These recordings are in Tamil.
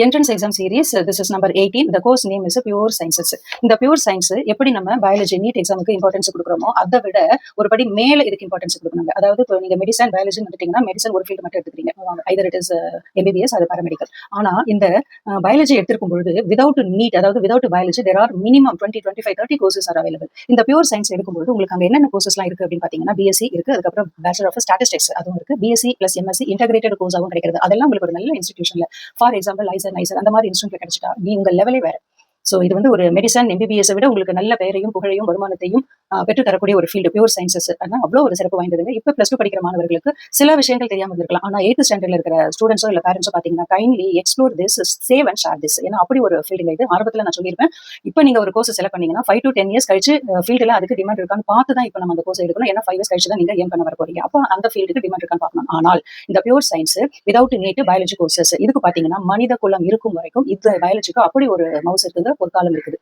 Entrance exam series this is number 18. The course name is Pure Sciences. இந்த பியூர் சயின்ஸ் எப்படி நம்ம பயாலஜி நீட் எக்ஸாமுக்கு இம்பார்ட்டன்ஸ் கொடுக்குறோமோ அதை விட ஒரு படி மேல இதுக்கு இம்பார்ட்டன்ஸ் கொடுக்கணும். அதாவது இப்போ நீங்க மெடிசன் பயாலஜி வந்துட்டீங்கன்னா மெடிசன் ஒரு ஃபீல்டு மட்டும் எடுத்துக்கிறீங்க, ஐதர் இட் இஸ் எம்பிபிஎஸ் அது பாராமெடிக்கல். ஆனா இந்த பயாலஜி எடுத்திருக்கும் பொழுது விதவுட் நீட், அதாவது without biology there are minimum 20, 25, 30 courses are available. இந்த பியூர் சயின்ஸ் எடுக்கும்போது உங்களுக்கு அங்கே என்னென்ன கோர்சஸ்லாம் இருக்கு அப்படின்னு பார்த்தீங்கன்னா பிஎஸ்சி இருக்கு, அதுக்கப்புறம் பேச்சுலர் ஆஃப் ஸ்டாட்டிஸ்டிக்ஸ் அதுவும் இருக்கு, பிஎஸ்சி பிளஸ் எம்எஸ்சி இன்டகிரேட்டட் கோர்ஸாகவும் கிடைக்கிறது. அதெல்லாம் உங்களுக்கு ஒரு நல்ல இன்ஸ்டிடியூஷன்ல, ஃபார் எக்ஸாம்பிள் நைசர் அந்த மாதிரி இன்ஸ்டியூட்ல கிடைச்சிட்டா நீ உங்க லெவலே வேற. ஸோ இது வந்து ஒரு மெடிசன் எம்பிபிஎஸ் விட உங்களுக்கு நல்ல பெயரையும் புகழையும் வருமானத்தையும் பெற்று தரக்கூடிய ஒரு ஃபீல்டு பியூர் சயின்சஸ். ஆனால் அவ்வளோ ஒரு சிறப்பு வாய்ந்ததுங்க. இப்போ +2 படிக்கிற மாணவர்களுக்கு சில விஷயங்கள் தெரியாமல் இருக்கலாம். ஆனால் 8th ஸ்டாண்டர்ட்ல இருக்கிற ஸ்டூடெண்ட்ஸோ இல்லை பேரண்ட்ஸோ பார்த்தீங்கன்னா kindly explore this, save and share this. ஏன்னா அப்படி ஒரு ஃபீல்டுங்க இது. ஆரம்பத்தில் நான் சொல்லியிருப்பேன், இப்போ நீங்க ஒரு கோர்ஸ் செலக்ட் பண்ணீங்கன்னா 5 to 10 years கழிச்சு ஃபீல்டில் அதுக்கு டிமாண்ட் இருக்கான்னு பார்த்து தான் இப்போ நம்ம அந்த கோர்ஸ் எடுக்கணும். ஏன்னா 5 years கழிச்சு தான் நீங்க ஏன் பண்ண வர போறீங்க. அப்போ அந்த ஃபீல்டுக்கு டிமாண்ட் இருக்கான்னு பார்க்கணும். ஆனால் இந்த pure science without NEET biology courses இதுக்கு பார்த்தீங்கன்னா மனித குலம் இருக்கும் வரைக்கும் இந்த பயாலஜிக்கு அப்படி ஒரு மவுஸ் இருக்குங்க, ஒரு காலம் இருக்குது.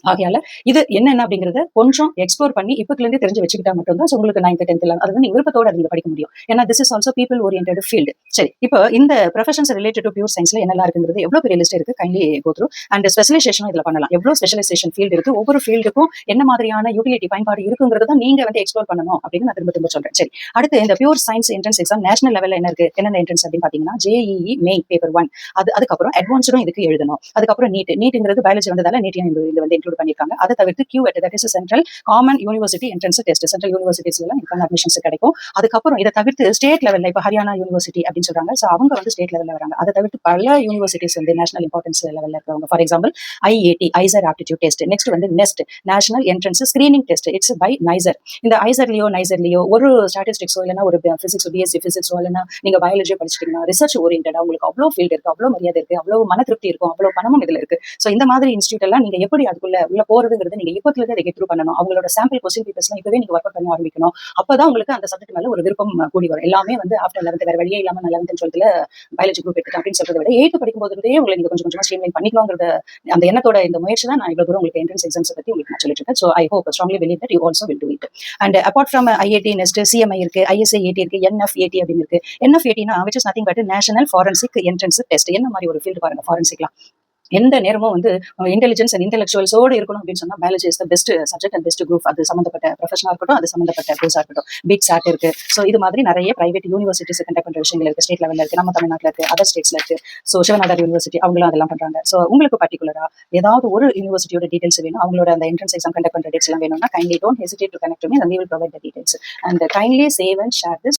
ஆகையால இது என்னென்ன அப்படிங்கறத கொஞ்சம் எக்ஸ்ப்ளோர் பண்ணி இப்பத்துல இருந்தே தெரிஞ்சு வச்சுக்கிட்டா மட்டும்தான் உங்களுக்கு 9th 10th அது வந்து நீங்க விருப்பத்தோட நீங்க படிக்க முடியும். ஏன்னா this is also people oriented field. சரி, இப்போ இந்த ப்ரொஃபஷன்ஸ் ரிலேட்டட் டு பியூர் சயின்ஸ்ல என்னெல்லாம் இருக்குங்கிறது எவ்வளவு பெரிய லிஸ்ட் இருக்கு, கைண்ட்லி கோ த்ரூ. அண்ட் ஸ்பெஷலைசேஷனும் இதுல பண்ணலாம். எவ்வளவு ஸ்பெஷலைசேஷன் ஃபீல்டு இருக்கு, ஒவ்வொரு ஃபீல்டுக்கும் என்ன மாதிரியான யூட்டிலிட்டி பயன்பாடு இருக்குங்கிறத நீங்க வந்து எக்ஸ்ப்ளோர் பண்ணணும் அப்படின்னு நான் திரும்ப சொல்றேன். சரி, அடுத்து இந்த pure science entrance exam national லெவல்ல என்ன இருக்கு, என்னென்ன என்ட்ரன்ஸ் அப்படின்னு பாத்தீங்கன்னா ஜேஇஇ மெயின் பேப்பர் 1, அதுக்கப்புறம் அட்வான்ஸ்டும் இதுக்கு எழுதணும். அதுக்கப்புறம் நீட்ங்கிறது பயாலஜி வந்ததால நீட்டையும் இது வந்து இன்க்ளூட் பண்ணிருக்காங்க. அதை தவிர்த்து QUET, that is central common university entrance test. Central யூனிவர்சிட்டிஸ்ல இதுக்கான அட்மிஷன்ஸ் கிடைக்கும். அதுக்கப்புறம் இதை தவிர்த்து ஸ்டேட் லெவல்ல இப்போ ஹரியானா யூனிவர்சிட்டி அப்படின்னு சொல்றாங்க. ஸோ அவங்க வந்து ஸ்டேட் லெவல்ல வராங்க. அதை தவிர்த்து பல யூனிவர்சிட்டிஸ் வந்து நேஷனல் இம்பார்ட்டன்ஸ் லெவல்ல இருக்கிறவங்க, for example IAT IISER aptitude test, next வந்து NEST national entrance screening test, it's by NISER. இந்த நைசர்லயோ ஒரு ஸ்டாட்டிஸ்டிக்ஸோ இல்லைன்னா ஒரு பிசிக்ஸ் பிஎஸ்சி பிசிக்ஸோ இல்லைன்னா நீங்க பயாலஜியோ படிச்சிட்டீங்கன்னா ரிசர்ச் ஓரியன்டா உங்களுக்கு அவ்வளோ ஃபீல்டு இருக்கு, அவ்வளோ மரியாதை இருக்கு, அவ்வளோ மன திருப்தி இருக்கும், அவ்வளோ பணமும் இதுல இருக்கு. ஸோ இந்த மாதிரி இன்ஸ்டியூட் எல்லாம் நீங்க எப்படி அதுக்குள்ள உள்ள போறதுங்கிறது நீங்க இப்பத்துல இருந்து அதை கெட் த்ரூ பண்ணணும். அவங்களோட சாம்பிள் கொஸ்டின் பேப்பர்ஸ்லாம் இப்பவே நீங்க ஒர்க் அவுட் பண்ண ஆரம்பிக்கணும். அப்பதான் உங்களுக்கு அந்த சப்ஜெக்ட் மேல ஒரு விருப்பம் கூடி வரும். எல்லாமே வந்து ஆஃப்டர் 11th வேற வழியே இல்லாம 11th 12th பயாலஜி குரூப் எடுத்துட்டு அப்படின்னு சொல்றதை விட 8th படிக்கும் போதே உங்களை நீங்க கொஞ்சம் கொஞ்சமா ஸ்ட்ரீம்லைன் பண்ணிக்கலாம்ங்கறத அந்த எண்ணத்தோட இந்த முயற்சி தான் நான் இவ்வளவு தூரம் உங்களுக்கு என்ட்ரன்ஸ் எக்ஸாம்ஸ் பத்தி உங்களுக்கு நான் சொல்லிட்டு இருக்கேன். So I hope strongly believe that you also will do it. And apart from IIT NEST CMI இருக்கு, ISAAT இருக்கு, NFAT அப்படின்னு இருக்கு. NFATனா which is nothing but national forensic entrance test. என்ன மாதிரி ஒரு ஃபீல்டு பாருங்க ஃபாரன்சிக்லாம். எந்த நேரமும் வந்து இன்டெலிஜென்ஸ் அண்ட் இன்டெலெக்சுவல்ஸோடு இருக்கணும் அப்படின்னு சொன்னா biology is the best subject and best group. அது சம்பந்தப்பட்ட ப்ரொஃபஷனாக இருக்கட்டும், அது சம்பந்தப்பட்ட கோர்ஸாக இருக்கட்டும். பிட் சாட் இருக்கு. ஸோ இது மாதிரி நிறைய பிரைவேட் யூனிவர்சிட்டிஸ் கண்டக்ட் பண்ற விஷயங்கள் இருக்கு. ஸ்டேட் லெவலில் இருக்கு, நம்ம தமிழ்நாட்டில் இருக்கு, அதர் ஸ்டேட்ஸ்ல இருக்கு. ஸோ சிவநாதர் யூனிவர்சிட்டி அவங்களும் அதெல்லாம் பண்றாங்க. ஸோ உங்களுக்கு பர்டிகுலரா ஏதாவது ஒரு யூனிவர்சிட்டியோட டீடைல்ஸ் வேணும், அவங்களோட அந்த என்ட்ரன்ஸ் எக்ஸாம் கண்டக்ட் பண்ற டேட்ஸ் எல்லாம் வேணும்னா kindly don't hesitate to connect me, and we will provide the details. And kindly save and share this